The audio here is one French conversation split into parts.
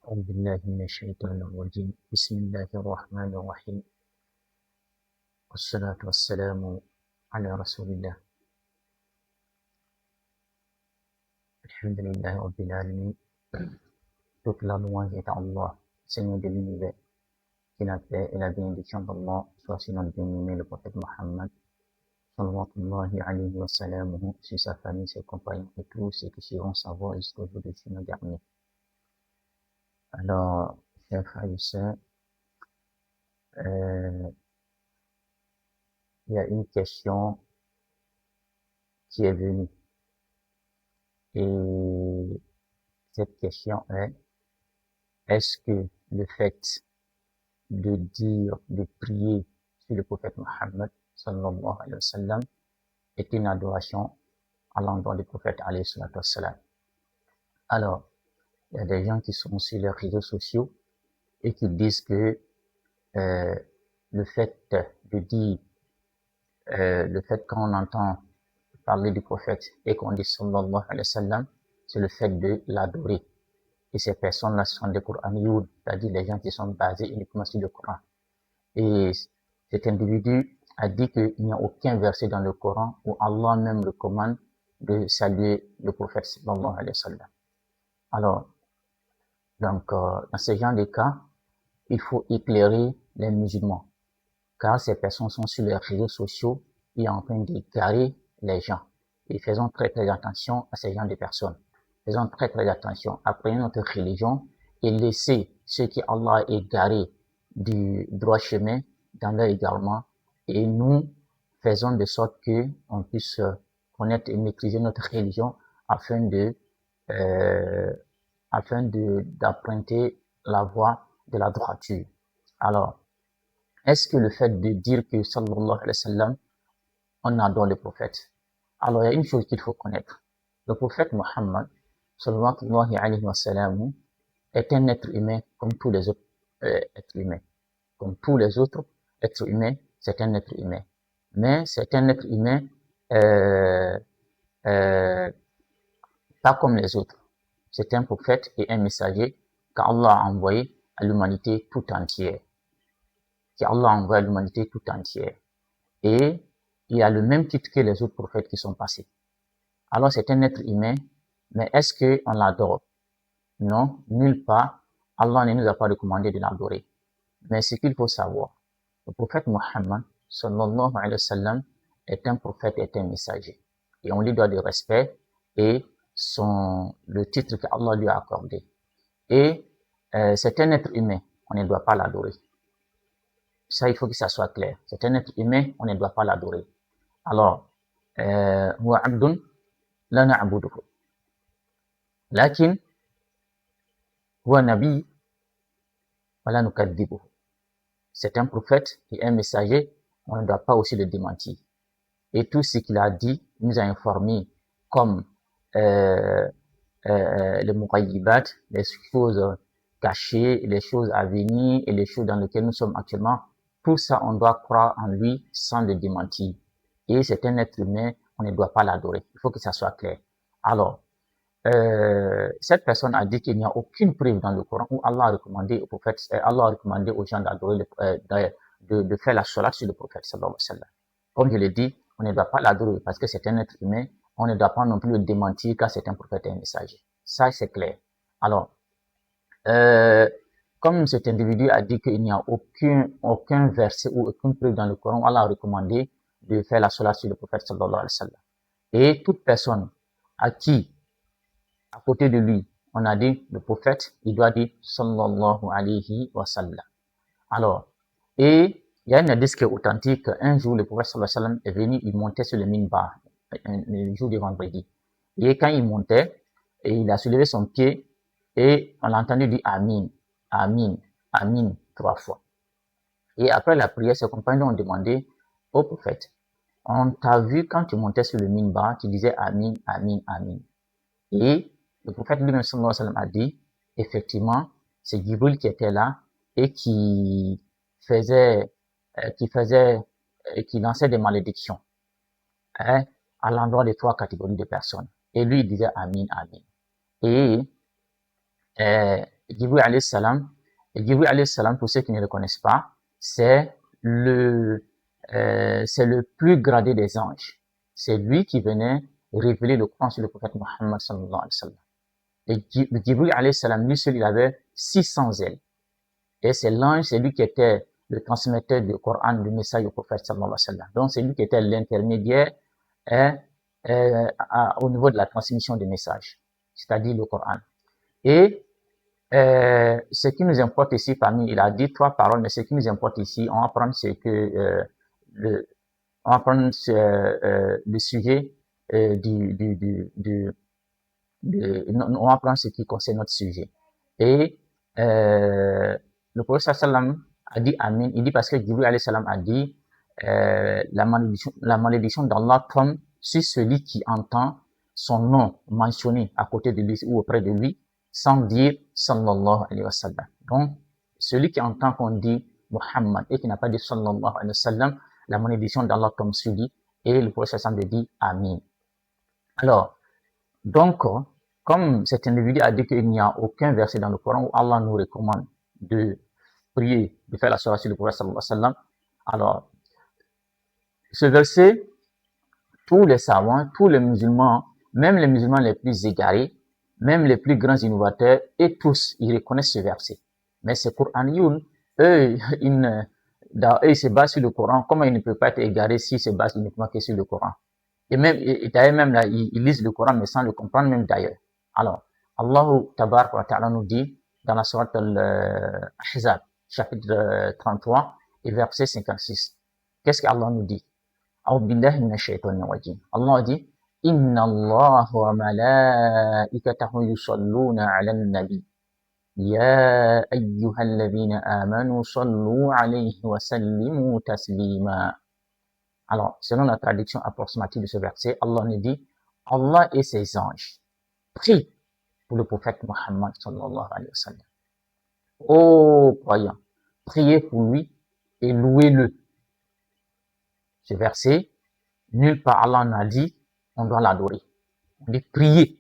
أعوذ بالله من الشيطان الرجيم بسم الله الرحمن الرحيم والصلاة والسلام على رسول الله الحمد لله رب العالمين. Toute la louange est à Allah, Seigneur de l'univers, qui la paix et la bénédiction d'Allah soit sur notre bien-aimé le prophète Mohammed sallallahu alayhi wa sallam, sur sa famille, ses compagnons et tous ceux qui suivront sa voie jusqu'au jour de nos derniers. Alors, chers frères et sœurs, il y a une question qui est venue. Et cette question est, est-ce que le fait de dire, de prier sur le prophète Mohammed sallallahu alayhi wa sallam est une adoration à l'endroit du prophète alayhi wa sallam? Alors, il y a des gens qui sont sur les réseaux sociaux et qui disent que le fait de dire, le fait qu'on entend parler du prophète et qu'on dit sallallahu alayhi wa sallam, c'est le fait de l'adorer. Et ces personnes-là sont des Qur'aniyoun, c'est-à-dire les gens qui sont basés uniquement sur le Coran. Et cet individu a dit qu'il n'y a aucun verset dans le Coran où Allah même recommande de saluer le prophète sallallahu alayhi wa sallam. Alors, donc, dans ce genre de cas, il faut éclairer les musulmans, car ces personnes sont sur les réseaux sociaux et en train d'égarer les gens. Et faisons très très attention à ces gens de personnes. Faisons très très attention. Apprenez notre religion et laissez ceux qui Allah a égarés du droit chemin dans leur égarement. Et nous faisons de sorte que on puisse connaître et maîtriser notre religion afin d'emprunter la voie de la droiture. Alors, est-ce que le fait de dire que sallallahu alayhi wa sallam, on adore le prophète? Alors, il y a une chose qu'il faut connaître. Le prophète Mohammed sallallahu alayhi wa sallam est un être humain comme tous les autres êtres humains. Comme tous les autres êtres humains, c'est un être humain. Mais c'est un être humain pas comme les autres. C'est un prophète et un messager qu'Allah a envoyé à l'humanité tout entière. qu'Allah a envoyé à l'humanité tout entière. Et il a le même titre que les autres prophètes qui sont passés. Alors c'est un être humain, mais est-ce qu'on l'adore? Non, nulle part. Allah ne nous a pas recommandé de l'adorer. Mais ce qu'il faut savoir, le prophète Mohammed sallallahu alayhi wa sallam est un prophète et un messager. Et on lui doit du respect et le titre qu'Allah lui a accordé. Et c'est un être humain, on ne doit pas l'adorer. Ça, il faut que ça soit clair. C'est un être humain, on ne doit pas l'adorer. Alors, huwa abdun la na'buduhu. Lakin, huwa nabi wa la nukaddibuhu. C'est un prophète et un messager, on ne doit pas aussi le démentir. Et tout ce qu'il a dit, il nous a informé comme les mughayyibat, les choses cachées, les choses à venir et les choses dans lesquelles nous sommes actuellement. Tout ça, on doit croire en lui sans le démentir. Et c'est un être humain, on ne doit pas l'adorer. Il faut que ça soit clair. Alors, cette personne a dit qu'il n'y a aucune preuve dans le Coran où Allah a recommandé au prophète, Allah a recommandé aux gens d'adorer, de faire la salat sur le prophète sallallahu alayhi wa sallam. Comme je l'ai dit, on ne doit pas l'adorer parce que c'est un être humain. On ne doit pas non plus le démentir car c'est un prophète et un messager. Ça, c'est clair. Alors, comme cet individu a dit qu'il n'y a aucun verset ou aucune preuve dans le Coran, Allah a recommandé de faire la salat sur le prophète sallallahu alayhi wa sallam. Et toute personne à qui, à côté de lui, on a dit le prophète, il doit dire sallallahu alayhi wa sallam. Alors, et il y a une hadith qui est authentique. Un jour, le prophète sallallahu alayhi wa sallam est venu, il montait sur le minbar, le jour du vendredi. Et quand il montait, et il a soulevé son pied, et on l'a entendu dire Amin, Amin, Amin, 3 fois. Et après la prière, ses compagnons ont demandé au prophète, on t'a vu quand tu montais sur le minbar, tu disais Amin, Amin, Amin. Et le prophète lui-même sallallahu alayhi wa sallam a dit, effectivement, c'est Jibril qui était là et qui lançait des malédictions à l'endroit des 3 catégories de personnes. Et lui, il disait Amin, Amin. Et Jibril alayhi salam. Et Jibril alayhi salam, pour ceux qui ne le connaissent pas, c'est le plus gradé des anges. C'est lui qui venait révéler le Coran sur le prophète Muhammad sallallahu alayhi wa sallam. Et Jibril alayhi salam, lui seul, il avait 600 ailes. Et c'est l'ange, c'est lui qui était le transmetteur du Coran, du message du prophète sallallahu alayhi wa sallam. Donc c'est lui qui était l'intermédiaire au niveau de la transmission des messages, c'est-à-dire le Coran. Et ce qui nous importe ici, il a dit 3 paroles, mais ce qui nous importe ici, on va prendre le sujet on va prendre ce qui concerne notre sujet. Et le prophète sallam a dit Amin. Il dit parce que Jibril alayhi salam a dit la malédiction d'Allah tombe sur celui qui entend son nom mentionné à côté de lui ou auprès de lui sans dire sallallahu alayhi wa sallam. Donc, celui qui entend qu'on dit Muhammad et qui n'a pas dit sallallahu alayhi wa sallam, la malédiction d'Allah tombe sur lui et le prophète sallam dit Amin. Alors, donc, comme cet individu a dit qu'il n'y a aucun verset dans le Coran où Allah nous recommande de prier, de faire la sourate sur le prophète sallallahu alayhi wa sallam, alors, ce verset, tous les savants, tous les musulmans, même les musulmans les plus égarés, même les plus grands innovateurs, et tous, ils reconnaissent ce verset. Mais ces Coranioun, eux, ils se basent sur le Coran. Comment ils ne peuvent pas être égarés s'ils se basent uniquement que sur le Coran? Et d'ailleurs, même là, ils lisent le Coran, mais sans le comprendre, même d'ailleurs. Alors, Allah Tabaraka wa Ta'ala nous dit, dans la sourate Al-Ahzab, chapitre 33, et verset 56. Qu'est-ce qu'Allah nous dit? Allah dit, Inna Allah wa malaikatahu yusalluna ala nabi. Ya ayyuhalladhina amanu sallu alayhi wa sallimu taslima. Alors, selon la traduction approximative de ce verset, Allah nous dit, Allah et ses anges prient pour le prophète Muhammad sallallahu alayhi wa sallam. Ô croyants, priez pour lui et louez-le. Ce verset, nulle part Allah n'a dit, on doit l'adorer. On dit priez.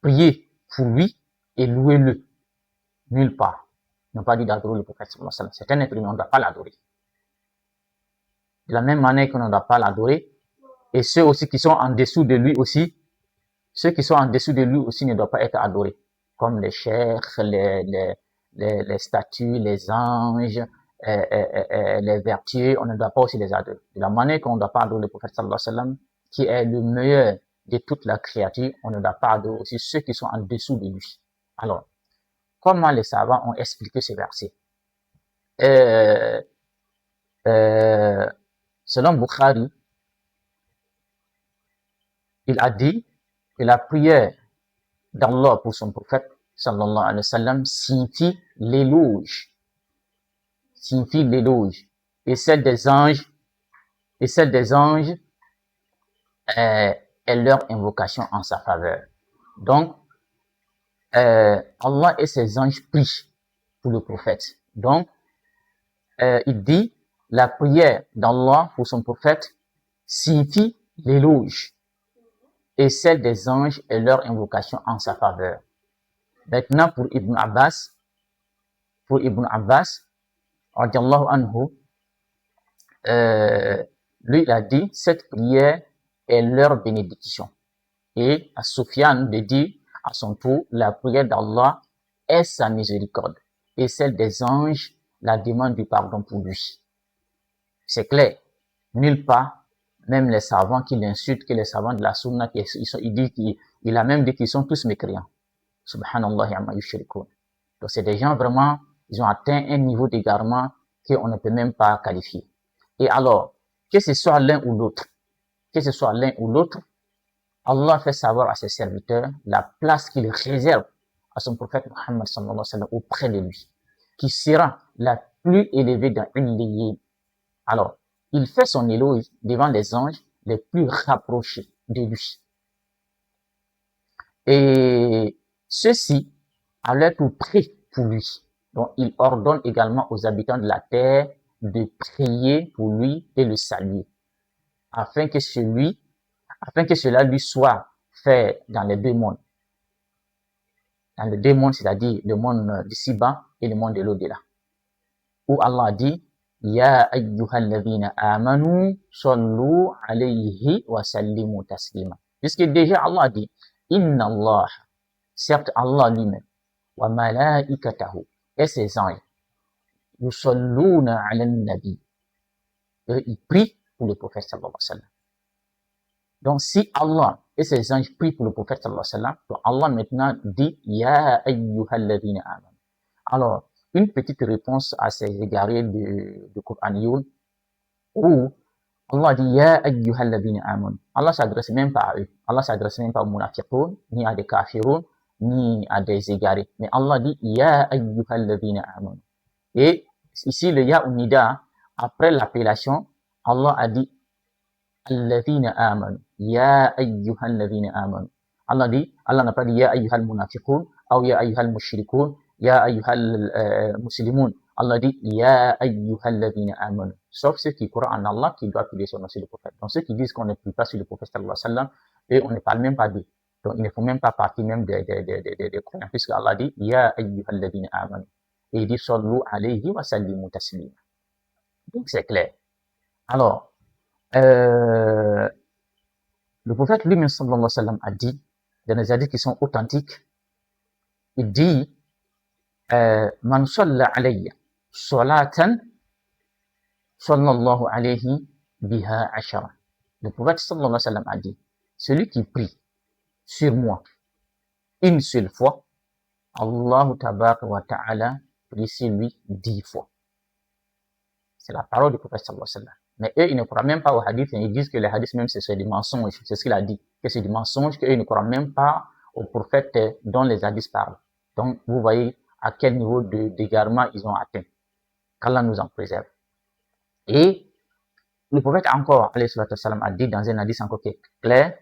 Priez pour lui et louez-le. Nulle part. Ils n'ont pas dit d'adorer le prophète sallallahu alayhi wa sallam. C'est un être humain, on ne doit pas l'adorer. De la même manière qu'on ne doit pas l'adorer, et ceux aussi qui sont en dessous de lui aussi, ceux qui sont en dessous de lui aussi ne doivent pas être adorés, comme les cheikhs, les statues, les anges, les vertus, on ne doit pas aussi les adorer. De la manière qu'on ne doit pas adorer le prophète sallallahu alayhi wa sallam, qui est le meilleur de toute la créature, on ne doit pas adorer aussi ceux qui sont en dessous de lui. Alors, comment les savants ont expliqué ce verset? Selon Bukhari, il a dit que la prière d'Allah pour son prophète, sallallahu alayhi wa sallam, signifie l'éloge. Et celle des anges, est leur invocation en sa faveur. Donc, Allah et ses anges prient pour le prophète. Donc, il dit, la prière d'Allah pour son prophète signifie l'éloge. Et celle des anges est leur invocation en sa faveur. Maintenant, pour Ibn Abbas, radiallahu anhu, lui, il a dit, cette prière est leur bénédiction. Et à Sufyan de dire, à son tour, la prière d'Allah est sa miséricorde. Et celle des anges, la demande du pardon pour lui. C'est clair. Nulle part, même les savants qui l'insultent, que les savants de la sunna, il a même dit qu'ils sont tous mécréants. Subhanallah amma yushrikun. Donc c'est des gens vraiment, ils ont atteint un niveau d'égarement qu'on ne peut même pas qualifier. Et alors, que ce soit l'un ou l'autre, Allah fait savoir à ses serviteurs la place qu'il réserve à son prophète Muhammad sallallahu alayhi wa sallam auprès de lui, qui sera la plus élevée dans Illiyin. Alors, il fait son éloge devant les anges les plus rapprochés de lui. Et ceux-ci, à leur tour, prient pour lui. Donc, il ordonne également aux habitants de la terre de prier pour lui et le saluer, afin que cela lui soit fait dans les deux mondes. dans les deux mondes, c'est-à-dire le monde d'ici-bas et le monde de l'au-delà. Où Allah dit, Ya ayyuhalladhina amanu sallu alayhi wa sallimu taslima. Puisque déjà Allah dit, Inna Allah, certes Allah lui-même, wa malaikatahu, et ses anges, yusalluna ala nabi. Eux, ils prient pour le prophète sallallahu alayhi wa sallam. Donc, si Allah et ses anges prient pour le prophète sallallahu alayhi wa sallam, donc Allah maintenant dit, Ya ayyuhalladhina amanu. Alors, une petite réponse à ces égarés de Coran où Allah dit Ya ayyuhalladhina amanu. Allah s'adresse même pas à eux. Allah s'adresse même pas aux munafiqoun, ni à des kafiroun, ni à des égarés. Mais Allah dit Ya ayyuhalladhina amanu. Et ici, le Ya unida, après l'appellation, Allah a dit Alladhina amanu. Ya ayyuhalladhina amanu. Allah dit, Allah n'a pas dit Ya ayyuhal munafiqoun, ou Ya ayyuhal mushrikoun, Ya ayyuhal muslimun. Allah dit Ya ayyuhalladhina amanu. Sauf ceux qui croient en Allah qui doivent prier sur le prophète. Donc ceux qui disent qu'on ne prie pas sur le prophète sallallahu alayhi wa sallam, et on ne parle même pas d'eux. Donc ils ne font même pas partie même des croyants, puisque Allah dit Ya ayyuhalladhina amanu. Et il dit Sallu alayhi wa sallimu taslima. Donc c'est clair. Alors, le prophète lui-même sallallahu alayhi wa sallam a dit, dans les hadiths qui sont authentiques, il dit Man salla alayya salatan sallallahu alayhi biha ashara. Le prophète sallallahu alayhi wa sallam a dit, celui qui prie sur moi une seule fois, Allah tabaraka wa ta'ala prie sur lui 10 fois. C'est la parole du prophète sallallahu alayhi wa sallam. Mais eux, ils ne croient même pas aux hadiths, ils disent que les hadiths même c'est des mensonges, c'est ce qu'il a dit, que c'est du mensonge, qu'eux ils ne croient même pas aux prophètes dont les hadiths parlent. Donc, vous voyez à quel niveau d'égarement ils ont atteint. Qu'Allah nous en préserve. Et le prophète encore, alayhi salatu wassalam, a dit dans un hadith encore qui est clair,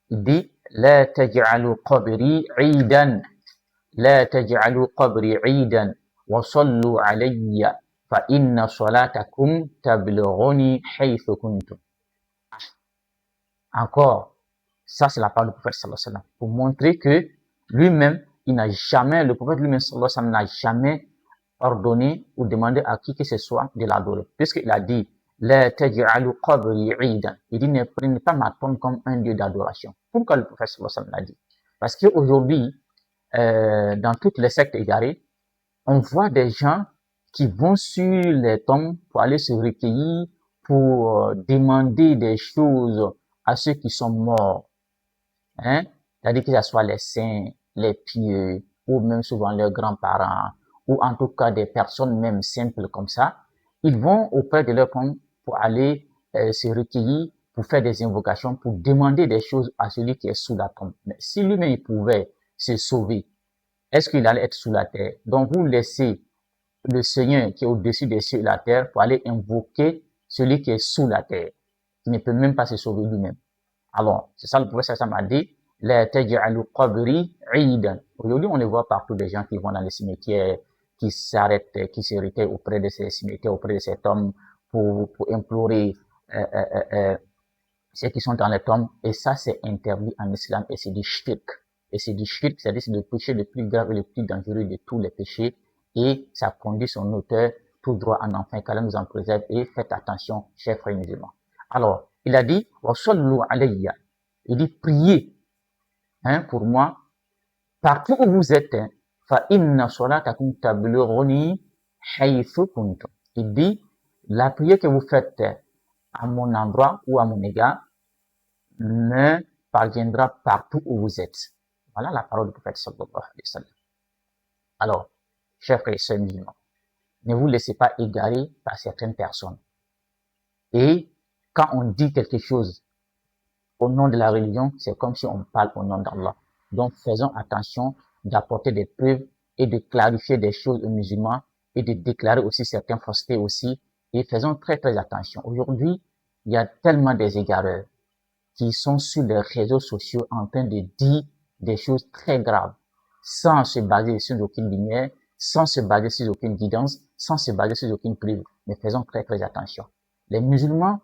il dit, La taj'alu qabri 'idan, la taj'alu qabri 'idan, wa sallu alayya, fa inna salatakum tablughuni haythu kuntum. Encore, ça c'est la parole du prophète sallallahu alayhi wa sallam, pour montrer que lui-même, il n'a jamais, le prophète lui-même sallallahu alayhi wa sallam n'a jamais ordonné ou demandé à qui que ce soit de l'adorer. Puisqu'il a dit, La taj'alu qabri 'idan. Il dit, ne prenez pas ma tombe comme un dieu d'adoration. Pourquoi le prophète sallallahu alayhi wa sallam l'a dit? Parce qu'aujourd'hui, dans toutes les sectes égarées, on voit des gens qui vont sur les tombes pour aller se recueillir, pour demander des choses à ceux qui sont morts. Hein? C'est-à-dire que ce soit les saints, les pieux, ou même souvent leurs grands-parents, ou en tout cas des personnes même simples comme ça. Ils vont auprès de leur tombe pour aller se recueillir, pour faire des invocations, pour demander des choses à celui qui est sous la tombe. Mais si lui-même il pouvait se sauver, est-ce qu'il allait être sous la terre? Donc vous laissez le Seigneur qui est au-dessus des cieux et de la terre pour aller invoquer celui qui est sous la terre, qui ne peut même pas se sauver lui-même. Alors, c'est ça le prophète m'a dit, La taj'alu qabri 'idan. Aujourd'hui, on les voit partout, des gens qui vont dans les cimetières, qui s'arrêtent, qui se recueillent auprès de ces cimetières, auprès de ces tombes, pour implorer ceux qui sont dans les tombes. Et ça, c'est interdit en islam, et c'est du shirk. Et c'est du shirk, c'est-à-dire c'est le péché le plus grave et le plus dangereux de tous les péchés. Et ça conduit son auteur tout droit en enfer, qu'Allah nous en préserve. Et faites attention, chers frères musulmans. Alors, il a dit, wa sallu alayya. Il dit, priez, hein, pour moi, partout où vous êtes, hein, fa inna salatakum tablughuni haythu kuntum. Il dit, la prière que vous faites à mon endroit ou à mon égard me parviendra partout où vous êtes. Voilà la parole du prophète sallallahu alayhi wa sallam. Alors, chers frères et sœurs musulmans, ne vous laissez pas égarer par certaines personnes. Et quand on dit quelque chose au nom de la religion, c'est comme si on parle au nom d'Allah. Donc faisons attention d'apporter des preuves et de clarifier des choses aux musulmans et de déclarer aussi certaines faussetés aussi. Et faisons très très attention. Aujourd'hui, il y a tellement des égareurs qui sont sur les réseaux sociaux en train de dire des choses très graves, sans se baser sur aucune lumière, sans se baser sur aucune guidance, sans se baser sur aucune preuve. Mais faisons très très attention. Les musulmans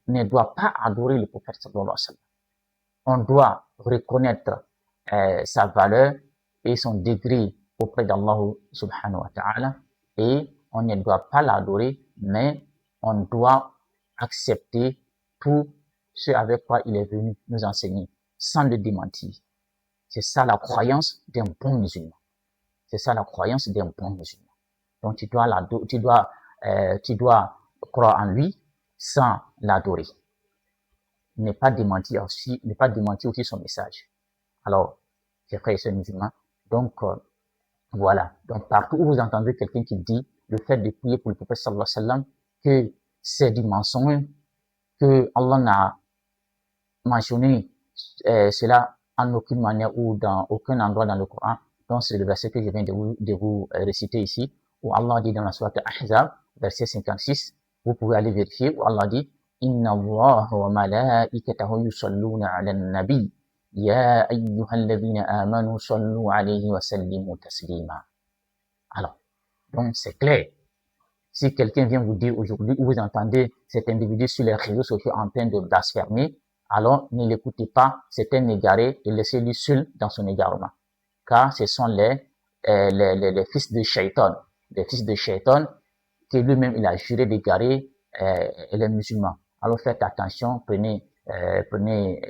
ne doivent pas adorer le prophète sallallahu alayhi wa sallam. On doit reconnaître sa valeur et son degré auprès d'Allah subhanahu wa ta'ala, et on ne doit pas l'adorer, mais on doit accepter tout ce avec quoi il est venu nous enseigner, sans le démentir. C'est ça la croyance d'un bon musulman. C'est ça la croyance d'un bon musulman. Donc tu dois croire en lui sans l'adorer. Ne pas démentir aussi son message. Alors, chers frères et sœurs musulmans, donc voilà. Donc partout où vous entendez quelqu'un qui dit le fait de prier pour le prophète sallallahu alayhi wa sallam, que c'est du mensonge, que Allah n'a mentionné cela en aucune manière ou dans aucun endroit dans le Coran. Donc c'est le verset que je viens de vous réciter ici, où Allah dit dans la sourate Ahzab, verset 56, vous pouvez aller vérifier, où Allah dit Inna Allah wa malaikatahu yusalluna ala nabi ya ayyuhalladhina amanu sallu alayhi wa sallimu taslima. Alors, donc c'est clair. Si quelqu'un vient vous dire aujourd'hui, où vous entendez cet individu sur les réseaux sociaux en train de blasphémer, alors ne l'écoutez pas, c'est un égaré et laissez-lui seul dans son égarement. Car ce sont les fils de Shaitan, les fils de Shaitan que lui-même il a juré d'égarer les musulmans. Alors faites attention, prenez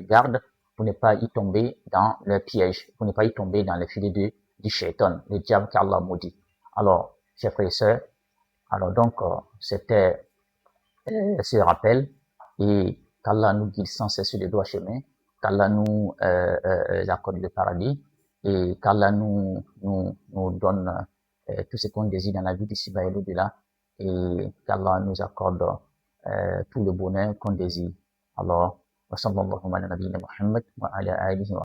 garde pour ne pas y tomber dans le piège, pour ne pas y tomber dans le filet du Shaitan, le diable qu'Allah maudit. Alors, chers frères et sœurs, alors donc, c'était ce rappel, et qu'Allah nous guide sans cesse sur le droit chemin, qu'Allah nous accorde le paradis, et qu'Allah nous donne tout ce qu'on désire dans la vie d'ici-bas et l'au-delà, et qu'Allah nous accorde tout le bonheur qu'on désire. Alors, wa sallallahu ala nabiyyina Muhammad wa ala alihi wa